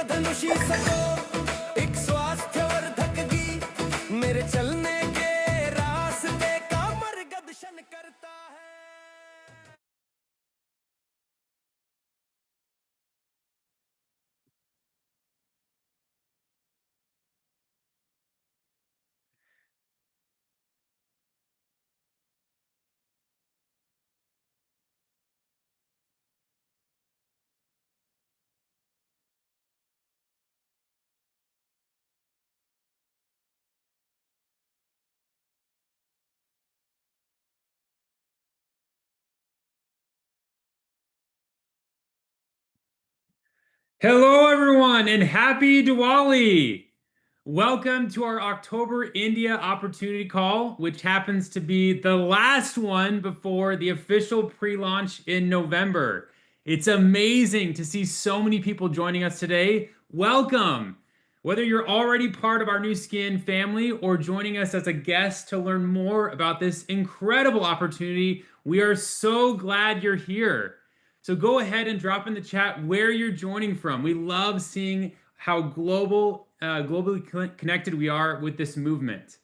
इंद्रधनुषी सको एक स्वास्थ्यवर्धक गीत मेरे चलने के रास्ते का मार्गदर्शन करता है। Hello, everyone, and happy Diwali! Welcome to our October India Opportunity Call, which happens to be the last one before the official pre-launch in November. It's amazing to see so many people joining us today. Welcome! Whether you're already part of our Nu Skin family or joining us as a guest to learn more about this incredible opportunity, we are so glad you're here. So go ahead and drop in the chat where you're joining from. We love seeing how globally connected we are with this movement.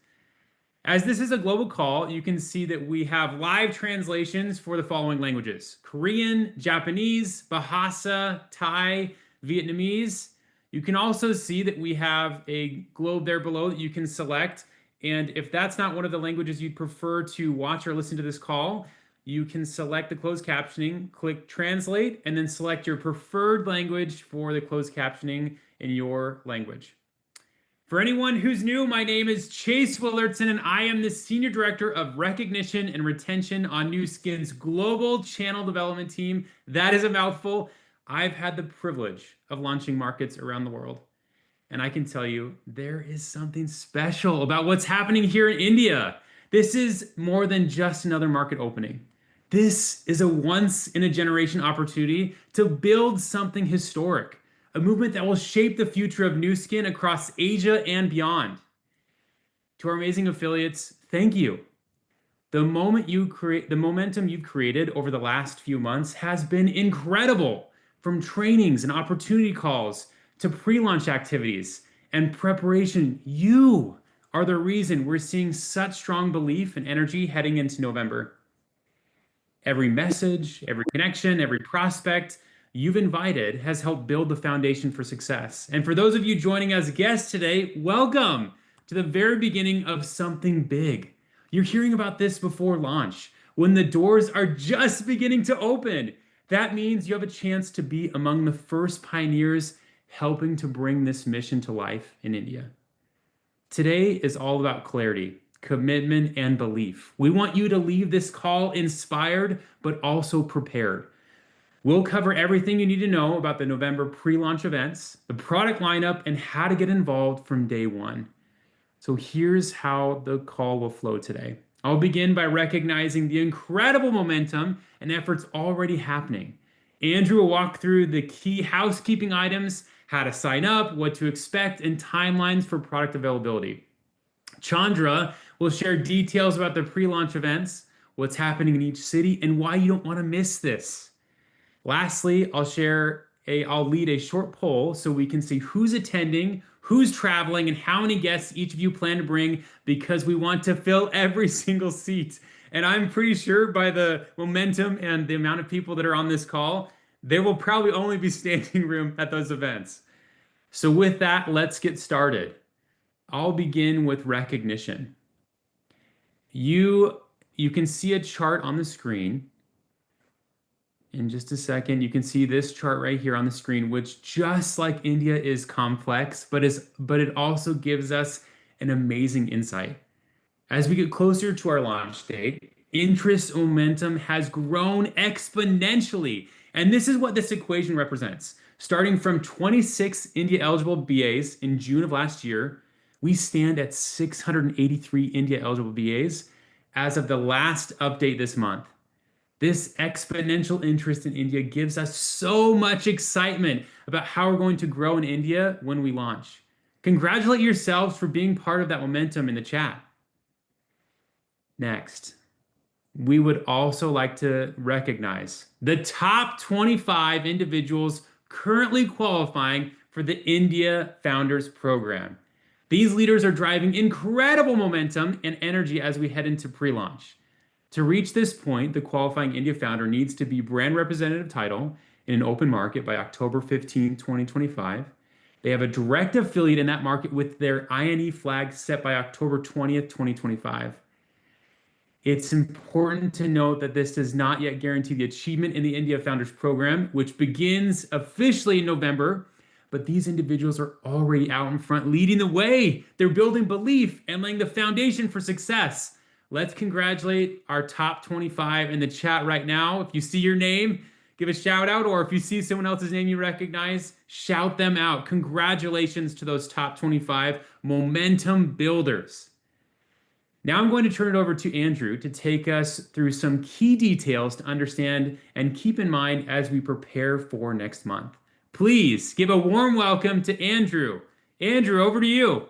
As this is a global call, you can see that we have live translations for the following languages: Korean, Japanese, Bahasa, Thai, Vietnamese. You can also see that we have a globe there below that you can select. And if that's not one of the languages you'd prefer to watch or listen to this call, you can select the closed captioning, click translate, and then select your preferred language for the closed captioning in your language. For anyone who's new, my name is Chase Willardson, and I am the Senior Director of Recognition and Retention on Nu Skin's Global Channel Development Team. That is a mouthful. I've had the privilege of launching markets around the world, and I can tell you there is something special about what's happening here in India. This is more than just another market opening. This is a once-in-a-generation opportunity to build something historic, a movement that will shape the future of Nu Skin across Asia and beyond. To our amazing affiliates, thank you. The momentum you've created over the last few months has been incredible, from trainings and opportunity calls to pre-launch activities and preparation. You are the reason we're seeing such strong belief and energy heading into November. Every message, every connection, every prospect you've invited has helped build the foundation for success. And for those of you joining as guests today, welcome to the very beginning of something big. You're hearing about this before launch, when the doors are just beginning to open. That means you have a chance to be among the first pioneers helping to bring this mission to life in India. Today is all about clarity, commitment, and belief. We want you to leave this call inspired, but also prepared. We'll cover everything you need to know about the November pre-launch events, the product lineup, and how to get involved from day one. So here's how the call will flow today. I'll begin by recognizing the incredible momentum and efforts already happening. Andrew will walk through the key housekeeping items, how to sign up, what to expect, and timelines for product availability. Chandra will share details about the pre-launch events, what's happening in each city, and why you don't want to miss this. Lastly, I'll lead a short poll so we can see who's attending, who's traveling, and how many guests each of you plan to bring, because we want to fill every single seat. And I'm pretty sure by the momentum and the amount of people that are on this call, there will probably only be standing room at those events. So with that, let's get started. I'll begin with recognition. You can see a chart on the screen. In just a second, you can see this chart right here on the screen, which, just like India, is complex, but it also gives us an amazing insight. As we get closer to our launch date, interest momentum has grown exponentially. And this is what this equation represents. Starting from 26 India eligible BAs in June of last year, we stand at 683 India eligible BAs as of the last update this month. This exponential interest in India gives us so much excitement about how we're going to grow in India when we launch. Congratulate yourselves for being part of that momentum in the chat. Next, we would also like to recognize the top 25 individuals currently qualifying for the India Founders Program. These leaders are driving incredible momentum and energy as we head into pre-launch. To reach this point, the qualifying India founder needs to be brand representative title in an open market by October 15, 2025. They have a direct affiliate in that market with their INE flag set by October 20th, 2025. It's important to note that this does not yet guarantee the achievement in the India Founders Program, which begins officially in November. But these individuals are already out in front, leading the way. They're building belief and laying the foundation for success. Let's congratulate our top 25 in the chat right now. If you see your name, give a shout out, or if you see someone else's name you recognize, shout them out. Congratulations to those top 25 momentum builders. Now I'm going to turn it over to Andrew to take us through some key details to understand and keep in mind as we prepare for next month. Please give a warm welcome to Andrew. Andrew, over to you.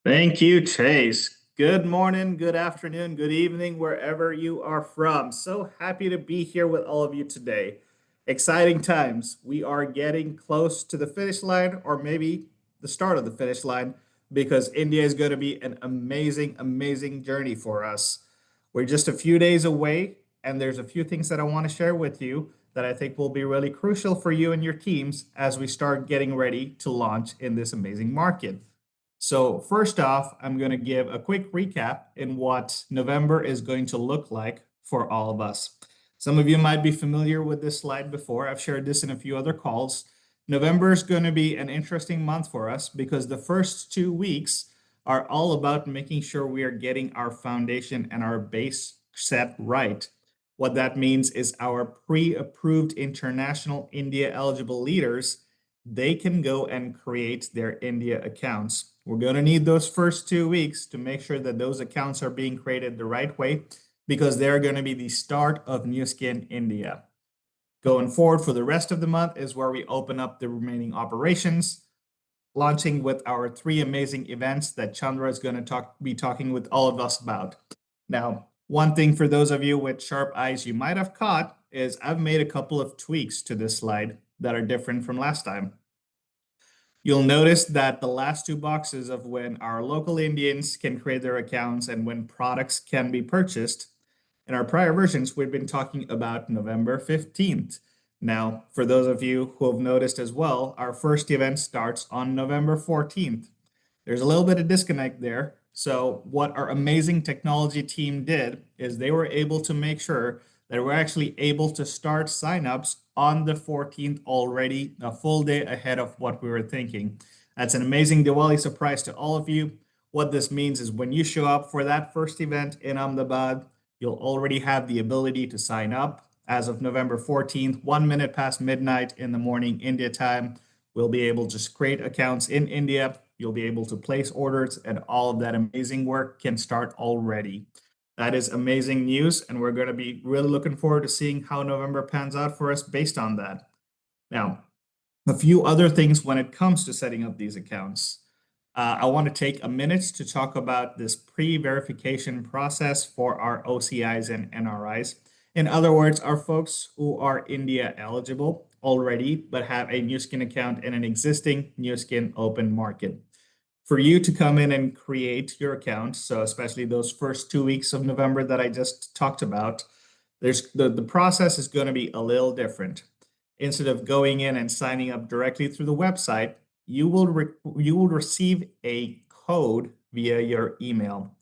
Thank you, Chase. Good morning, good afternoon, good evening, wherever you are from. So happy to be here with all of you today. Exciting times. We are getting close to the finish line, or maybe the start of the finish line, because India is going to be an amazing, amazing journey for us. We're just a few days away, and there's a few things that I want to share with you that I think will be really crucial for you and your teams as we start getting ready to launch in this amazing market. So first off, I'm going to give a quick recap in what November is going to look like for all of us. Some of you might be familiar with this slide before. I've shared this in a few other calls. November is going to be an interesting month for us because the first 2 weeks are all about making sure we are getting our foundation and our base set right. What that means is our pre-approved international India eligible leaders, they can go and create their India accounts. We're going to need those first 2 weeks to make sure that those accounts are being created the right way because they're going to be the start of Nu Skin India. Going forward for the rest of the month is where we open up the remaining operations, launching with our 3 amazing events that Chandra is going to be talking with all of us about. Now, one thing for those of you with sharp eyes you might have caught is I've made a couple of tweaks to this slide that are different from last time. You'll notice that the last 2 boxes of when our local Indians can create their accounts and when products can be purchased, in our prior versions, we've been talking about November 15th. Now, for those of you who have noticed as well, our first event starts on November 14th. There's a little bit of disconnect there. So what our amazing technology team did is they were able to make sure that we're actually able to start signups on the 14th already, a full day ahead of what we were thinking. That's an amazing Diwali surprise to all of you. What this means is when you show up for that first event in Ahmedabad, you'll already have the ability to sign up. As of November 14th, 1 minute past midnight in the morning India time, we'll be able to create accounts in India. You'll be able to place orders, and all of that amazing work can start already. That is amazing news, and we're going to be really looking forward to seeing how November pans out for us based on that. Now, a few other things when it comes to setting up these accounts. I want to take a minute to talk about this pre-verification process for our OCIs and NRIs. In other words, our folks who are India eligible already, but have a Nu Skin account in an existing Nu Skin open market. For you to come in and create your account, so especially those first 2 weeks of November that I just talked about, the process is going to be a little different. Instead of going in and signing up directly through the website, you will receive a code via your email.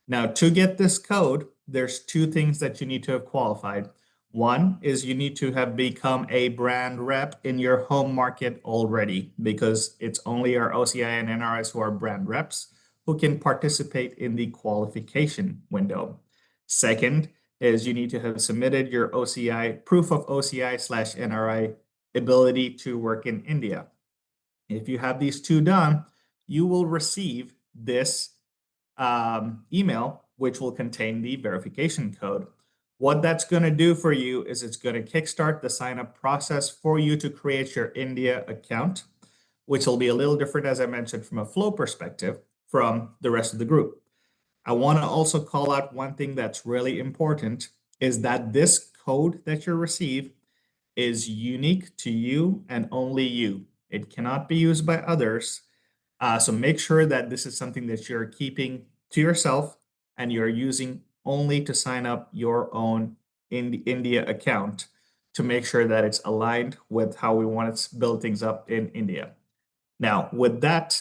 Now, to get this code, there's 2 things that you need to have qualified. One is you need to have become a brand rep in your home market already, because it's only our OCI and NRIs who are brand reps who can participate in the qualification window. Second is you need to have submitted your OCI, proof of OCI/NRI ability to work in India. If you have these 2 done, you will receive this email, which will contain the verification code. What that's going to do for you is it's going to kickstart the sign-up process for you to create your India account, which will be a little different, as I mentioned, from a flow perspective from the rest of the group. I want to also call out one thing that's really important is that this code that you receive is unique to you and only you. It cannot be used by others. So make sure that this is something that you're keeping to yourself and you're using only to sign up your own India account to make sure that it's aligned with how we want to build things up in India. Now, with that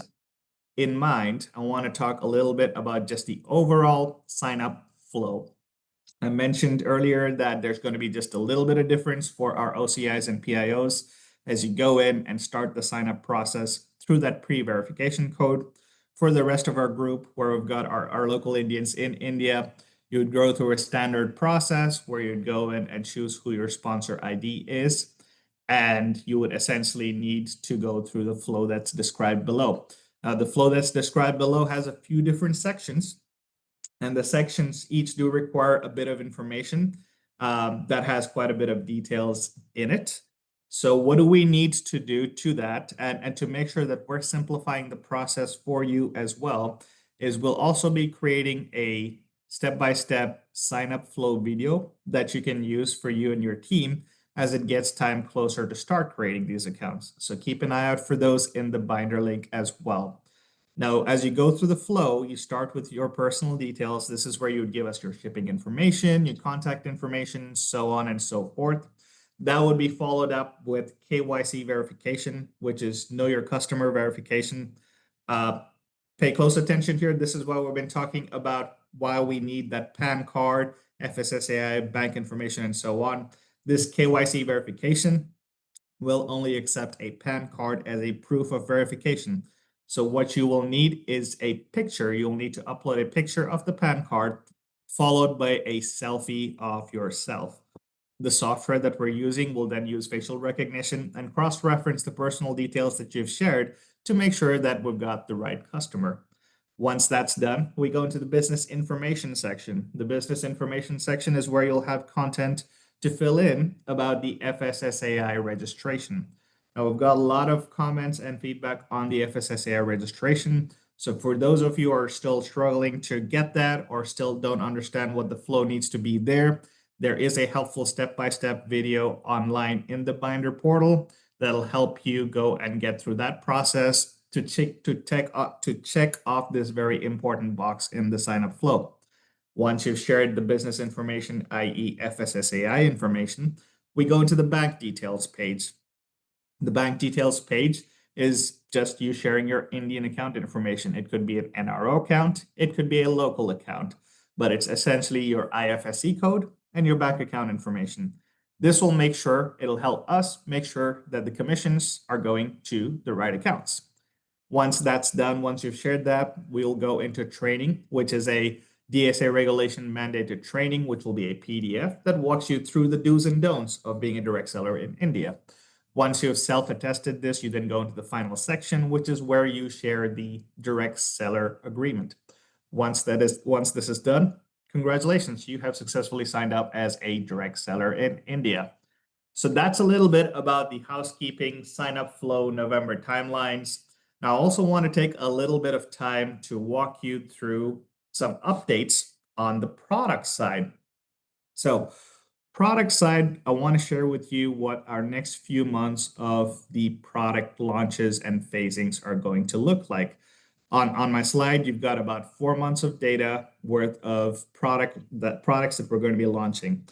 in mind, I want to talk a little bit about just the overall sign up flow. I mentioned earlier that there's going to be just a little bit of difference for our OCIs and PIOs as you go in and start the sign up process through that pre-verification code. For the rest of our group, where we've got our local Indians in India, you would go through a standard process where you'd go in and choose who your sponsor ID is. And you would essentially need to go through the flow that's described below. The flow that's described below has a few different sections, and the sections each do require a bit of information that has quite a bit of details in it. So what do we need to do to that? And to make sure that we're simplifying the process for you as well, is we'll also be creating a step-by-step sign-up flow video that you can use for you and your team as it gets time closer to start creating these accounts. So keep an eye out for those in the binder link as well. Now, as you go through the flow, you start with your personal details. This is where you would give us your shipping information, your contact information, so on and so forth. That would be followed up with KYC verification, which is know your customer verification. Pay close attention here. This is what we've been talking about, why we need that PAN card, FSSAI, bank information, and so on. This KYC verification will only accept a PAN card as a proof of verification. So what you will need is a picture. You'll need to upload a picture of the PAN card followed by a selfie of yourself. The software that we're using will then use facial recognition and cross-reference the personal details that you've shared to make sure that we've got the right customer. Once that's done, we go into the business information section. The business information section is where you'll have content to fill in about the FSSAI registration. Now, we've got a lot of comments and feedback on the FSSAI registration. So for those of you who are still struggling to get that or still don't understand what the flow needs to be there is a helpful step-by-step video online in the Binder portal that'll help you go and get through that process to check off this very important box in the sign-up flow. Once you've shared the business information, i.e. FSSAI information, we go into the bank details page. The bank details page is just you sharing your Indian account information. It could be an NRO account, it could be a local account, but it's essentially your IFSC code and your bank account information. This will it'll help us make sure that the commissions are going to the right accounts. Once that's done, once you've shared that, we'll go into training, which is a DSA regulation mandated training, which will be a PDF that walks you through the do's and don'ts of being a direct seller in India. Once you've self-attested this, you then go into the final section, which is where you share the direct seller agreement. Once this is done, congratulations, you have successfully signed up as a direct seller in India. So that's a little bit about the housekeeping sign-up flow November timelines. Now, I also want to take a little bit of time to walk you through some updates on the product side. So product side, I want to share with you what our next few months of the product launches and phasings are going to look like. On my slide, you've got about 4 months of data worth of products that we're going to be launching.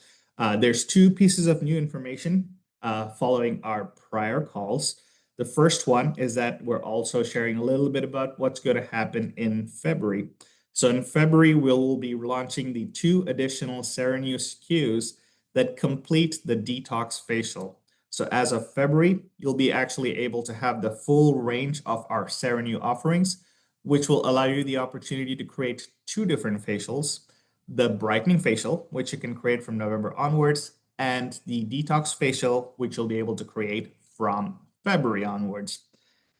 There's 2 pieces of new information following our prior calls. The first one is that we're also sharing a little bit about what's going to happen in February. So in February, we'll be launching the 2 additional Serenew SKUs that complete the detox facial. So as of February, you'll be actually able to have the full range of our Serenew offerings, which will allow you the opportunity to create 2 different facials, the brightening facial, which you can create from November onwards, and the detox facial, which you'll be able to create from February onwards.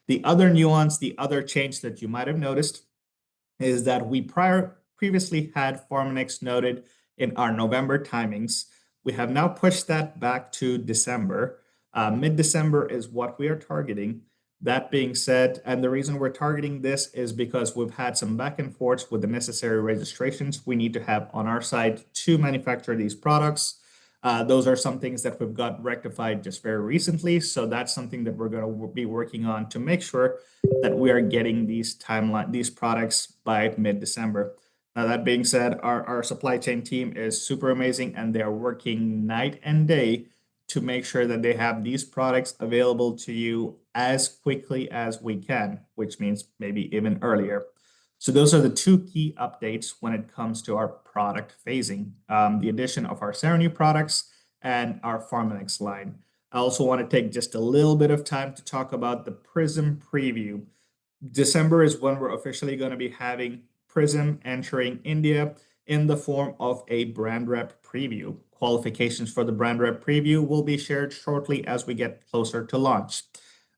The other nuance, the other change that you might have noticed is that we previously had Pharmanex noted in our November timings. We have now pushed that back to December. Mid-December is what we are targeting. That being said, and the reason we're targeting this is because we've had some back and forth with the necessary registrations we need to have on our side to manufacture these products. Those are some things that we've got rectified just very recently. So that's something that we're going to be working on to make sure that we are getting these products by mid-December. Now, that being said, our supply chain team is super amazing and they're working night and day to make sure that they have these products available to you as quickly as we can, which means maybe even earlier. So those are the two key updates when it comes to our product phasing, the addition of our Serenu products and our Pharmanex line. I also want to take just a little bit of time to talk about the Prism preview. December is when we're officially going to be having Prism entering India in the form of a brand rep preview. Qualifications for the brand rep preview will be shared shortly as we get closer to launch.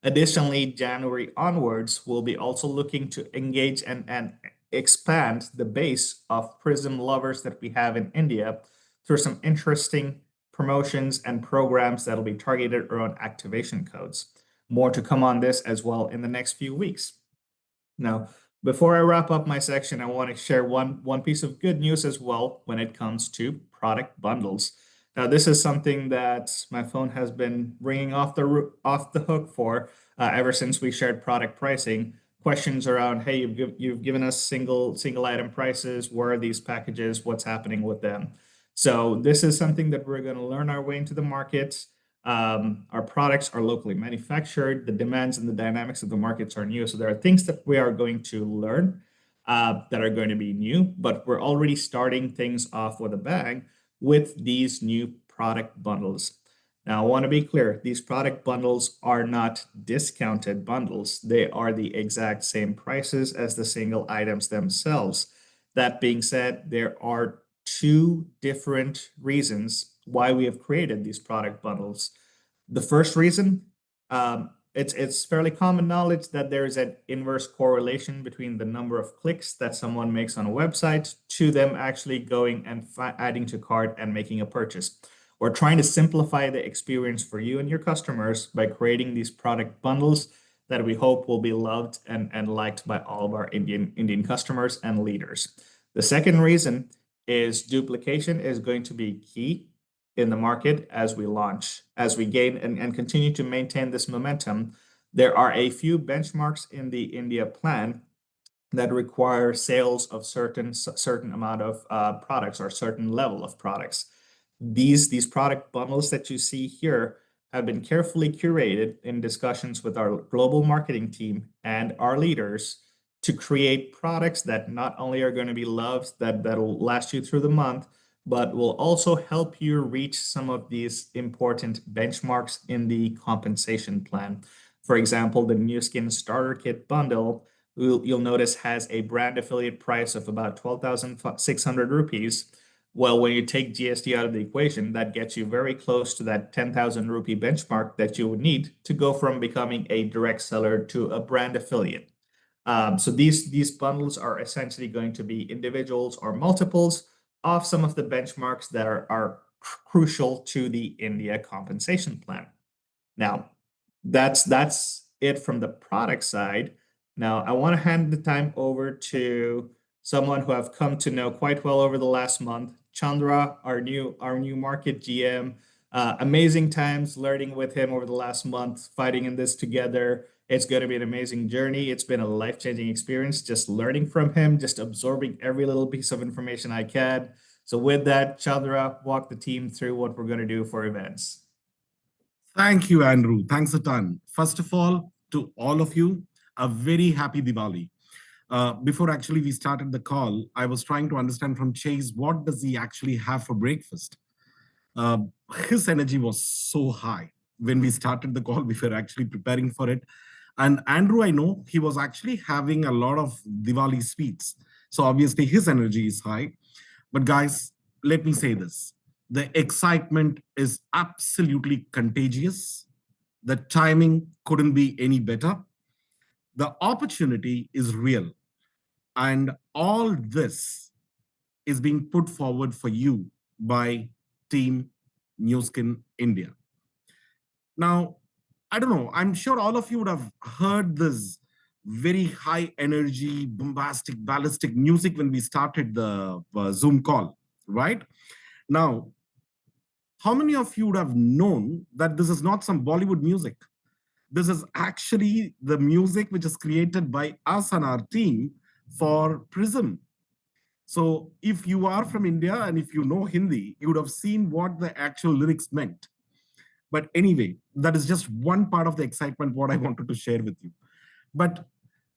Additionally, January onwards, we'll be also looking to engage and expand the base of Prism lovers that we have in India through some interesting promotions and programs that'll be targeted around activation codes. More to come on this as well in the next few weeks. Now, before I wrap up my section, I want to share one piece of good news as well when it comes to product bundles. Now, this is something that my phone has been ringing off the hook for ever since we shared product pricing. Questions around, hey, you've given us single item prices. Where are these packages? What's happening with them? So this is something that we're going to learn our way into the market. Our products are locally manufactured. The demands and the dynamics of the markets are new. So there are things that we are going to learn that are going to be new, but we're already starting things off with a bang with these new product bundles. Now, I want to be clear, these product bundles are not discounted bundles. They are the exact same prices as the single items themselves. That being said, there are two different reasons why we have created these product bundles. The first reason, it's fairly common knowledge that there is an inverse correlation between the number of clicks that someone makes on a website to them actually going and adding to cart and making a purchase. We're trying to simplify the experience for you and your customers by creating these product bundles that we hope will be loved and liked by all of our Indian customers and leaders. The second reason is duplication is going to be key in the market as we launch, as we gain and continue to maintain this momentum. There are a few benchmarks in the India plan that require sales of certain amount of products or certain level of products. These product bundles that you see here have been carefully curated in discussions with our global marketing team and our leaders to create products that not only are going to be loved, that'll last you through the month, but will also help you reach some of these important benchmarks in the compensation plan. For example, the Nu Skin Starter Kit bundle, you'll notice has a brand affiliate price of about 12,600 rupees. Well, when you take GST out of the equation, that gets you very close to that 10,000 rupee benchmark that you would need to go from becoming a direct seller to a brand affiliate. So these bundles are essentially going to be individuals or multiples of some of the benchmarks that are crucial to the India compensation plan. Now, that's it from the product side. Now, I want to hand the time over to someone who I've come to know quite well over the last month, Chandra, our new market GM. Amazing times learning with him over the last month, fighting in this together. It's going to be an amazing journey. It's been a life-changing experience just learning from him, just absorbing every little piece of information I can. So with that, Chandra, walk the team through what we're going to do for events. Thank you, Andrew. Thanks a ton. First of all, to all of you, a very happy Diwali. Before actually we started the call, I was trying to understand from Chase, what does he actually have for breakfast? His energy was so high. When we started the call, we were actually preparing for it. And Andrew, I know he was actually having a lot of Diwali sweets. So obviously his energy is high. But guys, let me say this. The excitement is absolutely contagious. The timing couldn't be any better. The opportunity is real. And all this is being put forward for you by Team Nu Skin India. Now, I don't know, I'm sure all of you would have heard this very high energy, bombastic, ballistic music when we started the Zoom call, right? Now, How many of you would have known that this is not some Bollywood music? This is actually the music which is created by us and our team for Prism. So if you are from India and if you know Hindi, you would have seen what the actual lyrics meant. But anyway, that is just one part of the excitement what I wanted to share with you. But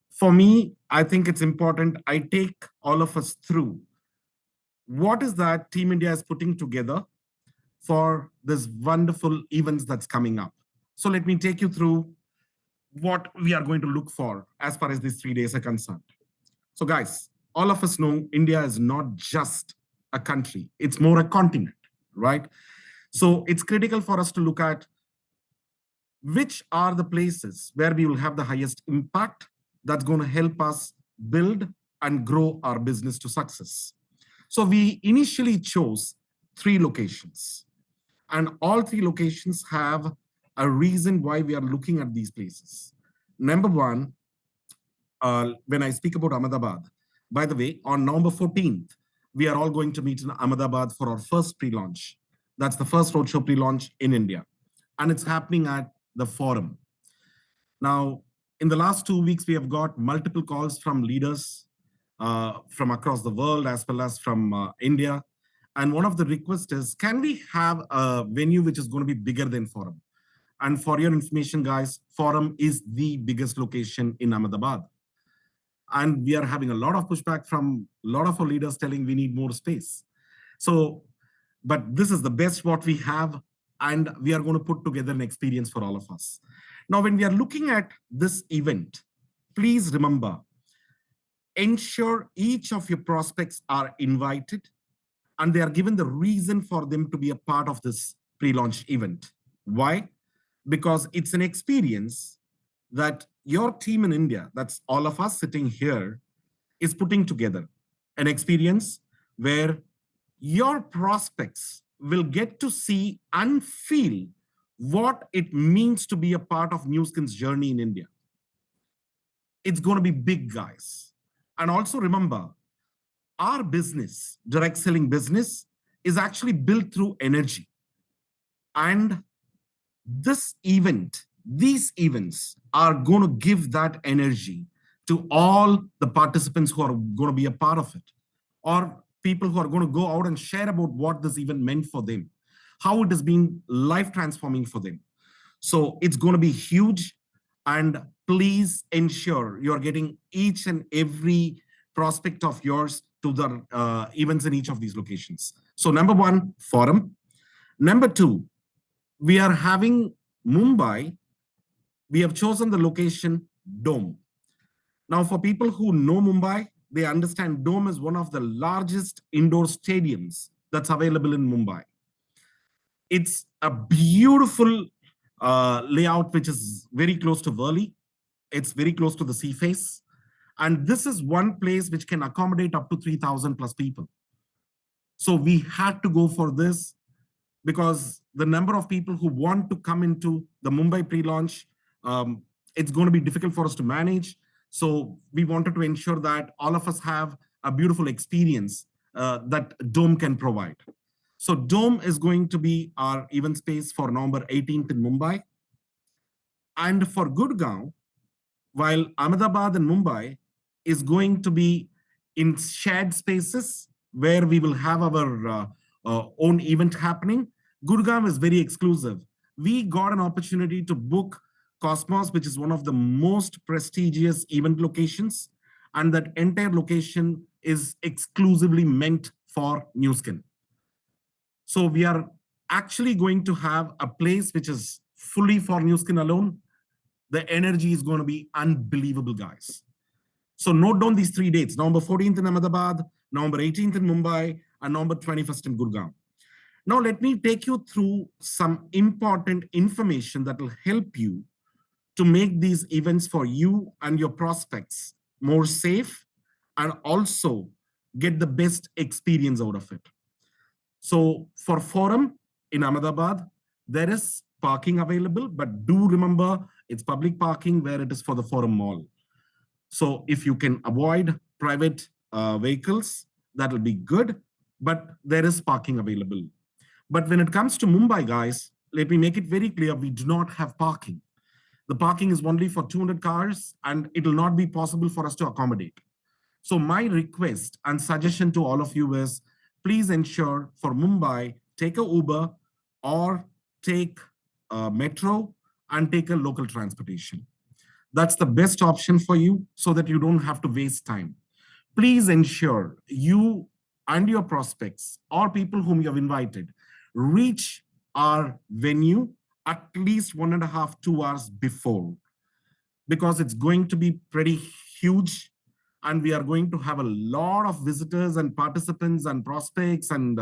for me, I think it's important I take all of us through what is that Team India is putting together for this wonderful events that's coming up. So let me take you through what we are going to look for as far as these 3 days are concerned. So guys, all of us know India is not just a country, it's more a continent, right? So it's critical for us to look at which are the places where we will have the highest impact that's going to help us build and grow our business to success. So we initially chose 3 locations, and all 3 locations have a reason why we are looking at these places. Number one, when I speak about Ahmedabad, by the way, on November 14th, we are all going to meet in Ahmedabad for our first pre-launch. That's the first roadshow pre-launch in India. And it's happening at the Forum. Now, in the last 2 weeks, we have got multiple calls from leaders from across the world as well as from India. And one of the requests is, can we have a venue which is going to be bigger than Forum? And for your information, guys, Forum is the biggest location in Ahmedabad. And we are having a lot of pushback from a lot of our leaders telling we need more space. So, but this is the best what we have, and we are going to put together an experience for all of us. Now, when we are looking at this event, please remember, ensure each of your prospects are invited and they are given the reason for them to be a part of this pre-launch event. Why? Because it's an experience that your team in India, that's all of us sitting here, is putting together. An experience where your prospects will get to see and feel what it means to be a part of Nu Skin's journey in India. It's going to be big, guys. And also remember, our business, direct selling business, is actually built through energy. And this event, these events are going to give that energy to all the participants who are going to be a part of it, or people who are going to go out and share about what this event meant for them, how it has been life transforming for them. So it's going to be huge. And please ensure you're getting each and every prospect of yours to the events in each of these locations. So number one, Forum. Number two, we are having Mumbai. We have chosen the location Dome. Now, for people who know Mumbai, they understand Dome is one of the largest indoor stadiums that's available in Mumbai. It's a beautiful layout, which is very close to Worli. It's very close to the sea face. And this is one place which can accommodate up to 3,000 plus people. So we had to go for this because the number of people who want to come into the Mumbai pre-launch, it's going to be difficult for us to manage. So we wanted to ensure that all of us have a beautiful experience that Dome can provide. So Dome is going to be our event space for November 18th in Mumbai. And for Gurgaon, while Ahmedabad and Mumbai is going to be in shared spaces where we will have our own event happening, Gurgaon is very exclusive. We got an opportunity to book Cosmos, which is one of the most prestigious event locations. And that entire location is exclusively meant for Nu Skin. So we are actually going to have a place which is fully for Nu Skin alone. The energy is going to be unbelievable, guys. So note down these 3 dates: November 14th in Ahmedabad, November 18th in Mumbai, and November 21st in Gurgaon. Now let me take you through some important information that will help you to make these events for you and your prospects more safe and also get the best experience out of it. So for Forum in Ahmedabad, there is parking available, but do remember it's public parking where it is for the Forum Mall. So if you can avoid private vehicles, that will be good, but there is parking available. But when it comes to Mumbai, guys, let me make it very clear, we do not have parking. The parking is only for 200 cars and it will not be possible for us to accommodate. So my request and suggestion to all of you is, please ensure for Mumbai, take a Uber or take a metro and take a local transportation. That's the best option for you so that you don't have to waste time. Please ensure you and your prospects or people whom you have invited reach our venue at least 1.5 to 2 hours before, because it's going to be pretty huge and we are going to have a lot of visitors and participants and prospects and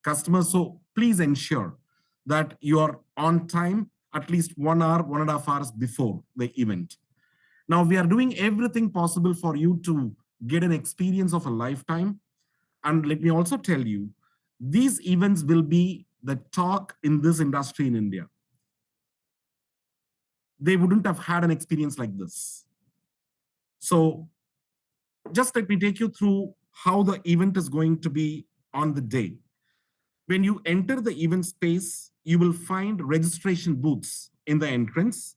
customers. So please ensure that you are on time at least 1 hour, 1.5 hours before the event. Now we are doing everything possible for you to get an experience of a lifetime. And let me also tell you, these events will be the talk in this industry in India. They wouldn't have had an experience like this. So just let me take you through how the event is going to be on the day. When you enter the event space, you will find registration booths in the entrance.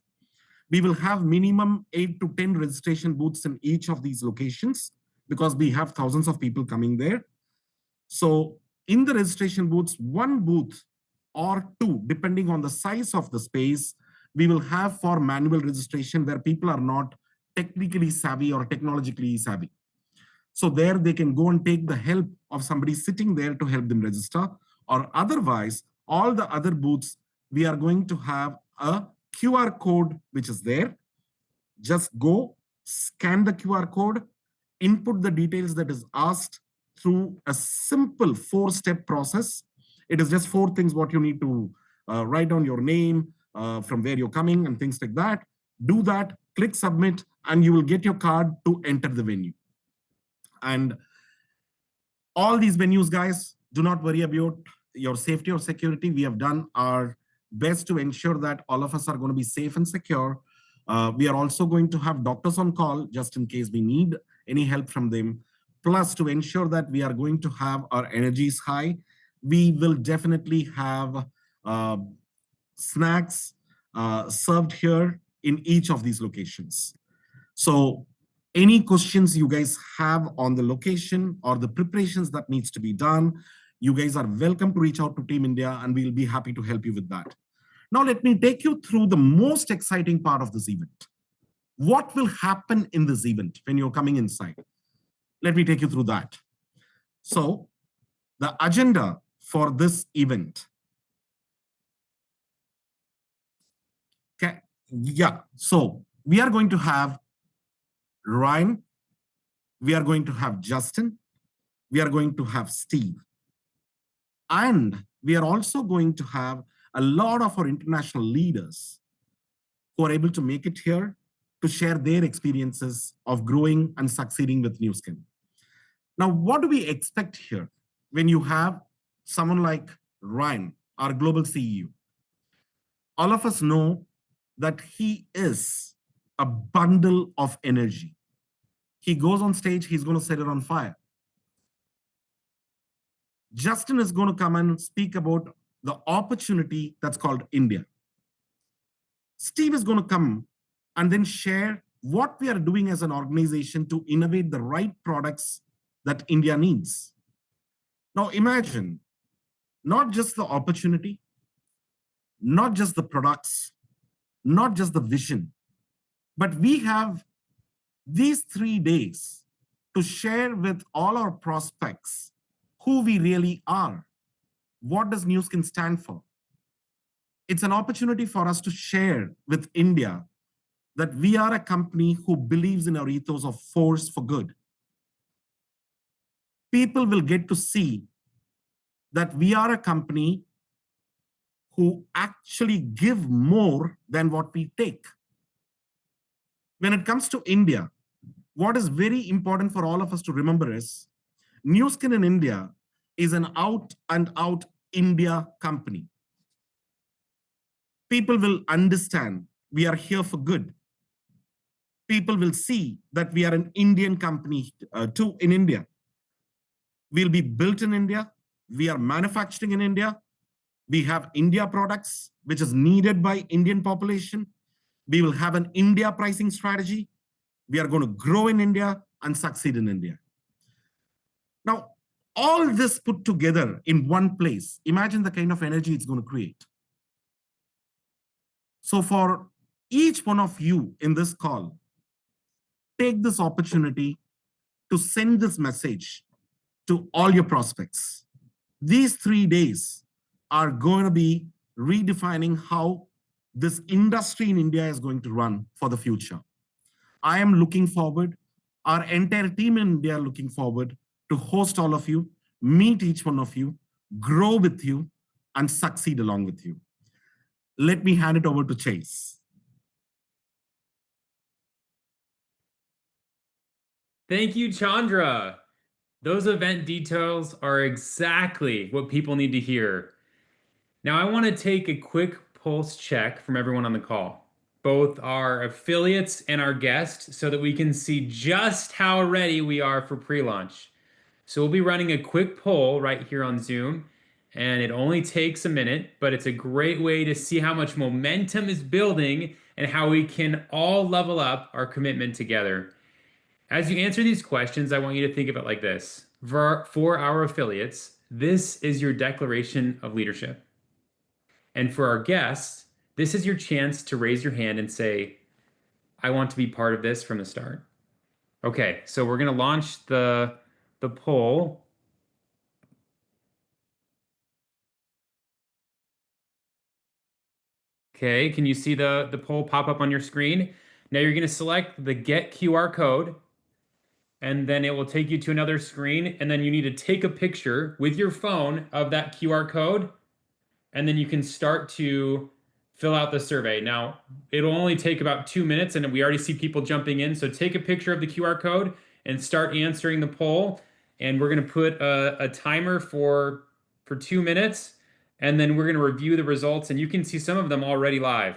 We will have minimum 8 to 10 registration booths in each of these locations because we have thousands of people coming there. So in the registration booths, one booth or two, depending on the size of the space, we will have for manual registration where people are not technically savvy or technologically savvy. So there they can go and take the help of somebody sitting there to help them register, or otherwise, all the other booths, we are going to have a QR code which is there. Just go, scan the QR code, input the details that is asked through a simple 4-step process. It is just 4 things what you need to write down your name, from where you're coming and things like that. Do that, click submit, and you will get your card to enter the venue. And all these venues, guys, do not worry about your safety or security. We have done our best to ensure that all of us are going to be safe and secure. We are also going to have doctors on call just in case we need any help from them. Plus, to ensure that we are going to have our energies high, we will definitely have snacks served here in each of these locations. So any questions you guys have on the location or the preparations that needs to be done, you guys are welcome to reach out to Team India and we'll be happy to help you with that. Now, let me take you through the most exciting part of this event. What will happen in this event when you're coming inside? Let me take you through that. So the agenda for this event. Okay, yeah, so we are going to have Ryan, we are going to have Justin, we are going to have Steve, and we are also going to have a lot of our international leaders who are able to make it here to share their experiences of growing and succeeding with Nu Skin. Now, what do we expect here when you have someone like Ryan, our global CEO? All of us know that he is a bundle of energy. He goes on stage, he's going to set it on fire. Justin is going to come and speak about the opportunity that's called India. Steve is going to come and then share what we are doing as an organization to innovate the right products that India needs. Now imagine, not just the opportunity, not just the products, not just the vision, but we have these 3 days to share with all our prospects who we really are. What does Nu Skin stand for? It's an opportunity for us to share with India that we are a company who believes in our ethos of force for good. People will get to see that we are a company who actually give more than what we take. When it comes to India, what is very important for all of us to remember is Nu Skin in India is an out and out India company. People will understand we are here for good. People will see that we are an Indian company too in India. We'll be built in India. We are manufacturing in India. We have India products, which is needed by Indian population. We will have an India pricing strategy. We are going to grow in India and succeed in India. Now, all this put together in one place, imagine the kind of energy it's going to create. So for each one of you in this call, take this opportunity to send this message to all your prospects. These 3 days are going to be redefining how this industry in India is going to run for the future. I am looking forward, our entire team in India are looking forward to host all of you, meet each one of you, grow with you, and succeed along with you. Let me hand it over to Chase. Thank you, Chandra. Those event details are exactly what people need to hear. Now, I want to take a quick pulse check from everyone on the call, both our affiliates and our guests, so that we can see just how ready we are for pre-launch. So we'll be running a quick poll right here on Zoom, and it only takes a minute, but it's a great way to see how much momentum is building and how we can all level up our commitment together. As you answer these questions, I want you to think of it like this. For our affiliates, this is your declaration of leadership. And for our guests, this is your chance to raise your hand and say, I want to be part of this from the start. Okay, so we're going to launch the poll. Okay, can you see the poll pop up on your screen? Now you're going to select the Get QR code, and then it will take you to another screen, and then you need to take a picture with your phone of that QR code, and then you can start to fill out the survey. Now, it'll only take about 2 minutes, and we already see people jumping in, so take a picture of the QR code and start answering the poll, and we're going to put a timer for 2 minutes, and then we're going to review the results, and you can see some of them already live.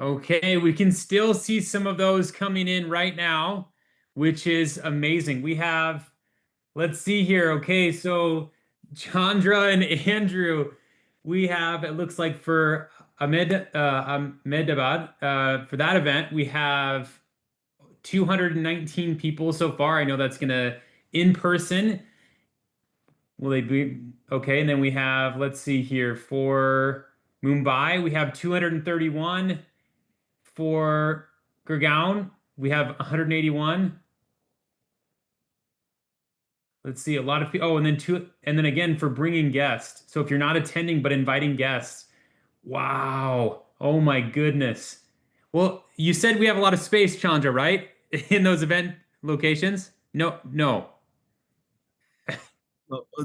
Okay, we can still see some of those coming in right now, which is amazing. We have, let's see here. Okay, so Chandra and Andrew, we have, it looks like for Ahmedabad, for that event, we have 219 people so far. I know that's gonna in person. Will they be okay? And then we have, let's see here, for Mumbai, we have 231. For Gurgaon, we have 181. Let's see, a lot of people. Oh, and then again for bringing guests. So if you're not attending but inviting guests, wow. Oh my goodness. Well, you said we have a lot of space, Chandra, right? In those event locations? No, no.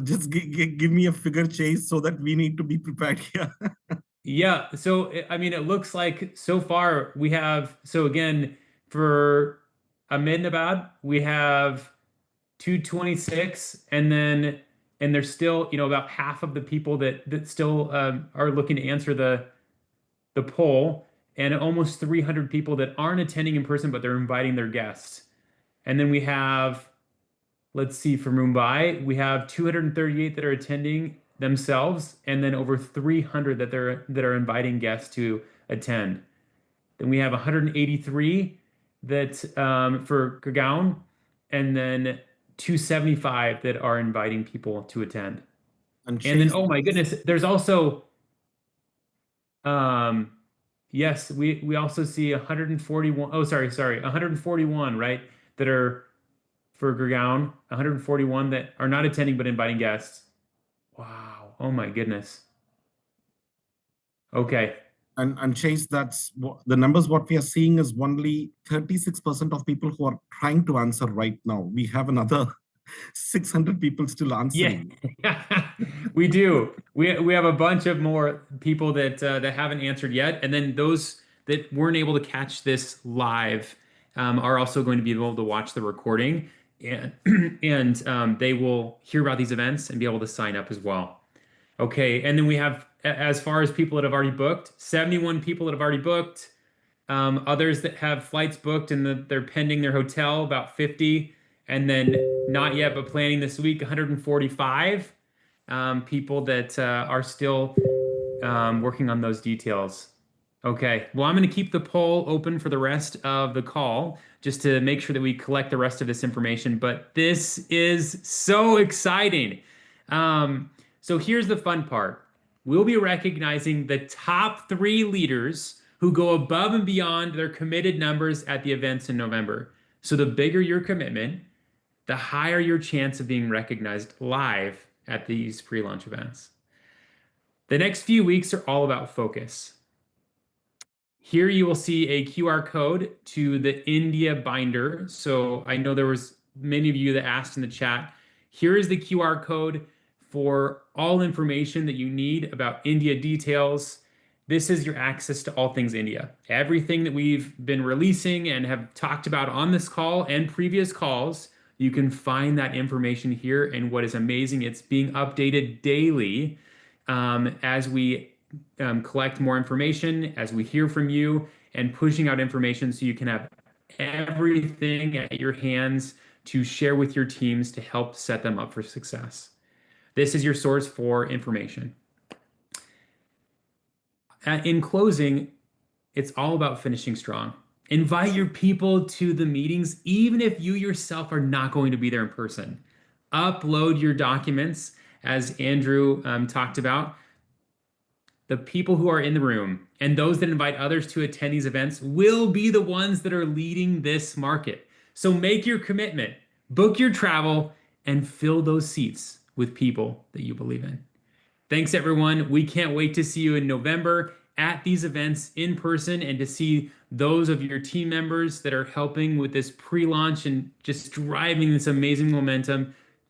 Just give me a figure, Chase, so that we need to be prepared here. Yeah, so I mean, it looks like so far we have, so again, for Ahmedabad, we have 226, and there's still, about half of the people that still are looking to answer the poll, and almost 300 people that aren't attending in person, but they're inviting their guests. And then we have, let's see, for Mumbai, we have 238 that are attending themselves, and then over 300 that are inviting guests to attend. Then we have 183 that for Gurgaon, and then 275 that are inviting people to attend. And then, oh my goodness, there's also, yes, we also see 141. Oh, sorry, 141, right? That are for Gurgaon, 141 that are not attending but inviting guests. Wow. Oh my goodness. Okay. And Chase, that's the numbers. What we are seeing is only 36% of people who are trying to answer right now. We have another 600 people still answering. Yeah, we do. We have a bunch of more people that haven't answered yet, and then those that weren't able to catch this live are also going to be able to watch the recording, and they will hear about these events and be able to sign up as well. Okay, and then we have, as far as people that have already booked, 71 people that have already booked. Others that have flights booked and they're pending their hotel, about 50. And then not yet, but planning this week, 145 people that are still working on those details. Okay, well, I'm going to keep the poll open for the rest of the call just to make sure that we collect the rest of this information. But this is so exciting. So here's the fun part. We'll be recognizing the top 3 leaders who go above and beyond their committed numbers at the events in November. So the bigger your commitment, the higher your chance of being recognized live at these pre-launch events. The next few weeks are all about focus. Here you will see a QR code to the India binder. So I know there was many of you that asked in the chat. Here is the QR code for all information that you need about India details. This is your access to all things India. Everything that we've been releasing and have talked about on this call and previous calls, you can find that information here. And what is amazing, it's being updated daily as we collect more information, as we hear from you, and pushing out information so you can have everything at your hands to share with your teams to help set them up for success. This is your source for information. In closing, it's all about finishing strong. Invite your people to the meetings, even if you yourself are not going to be there in person. Upload your documents, as Andrew talked about. The people who are in the room and those that invite others to attend these events will be the ones that are leading this market. So make your commitment, book your travel, and fill those seats with people that you believe in. Thanks, everyone. We can't wait to see you in November at these events in person and to see those of your team members that are helping with this pre-launch and just driving this amazing momentum.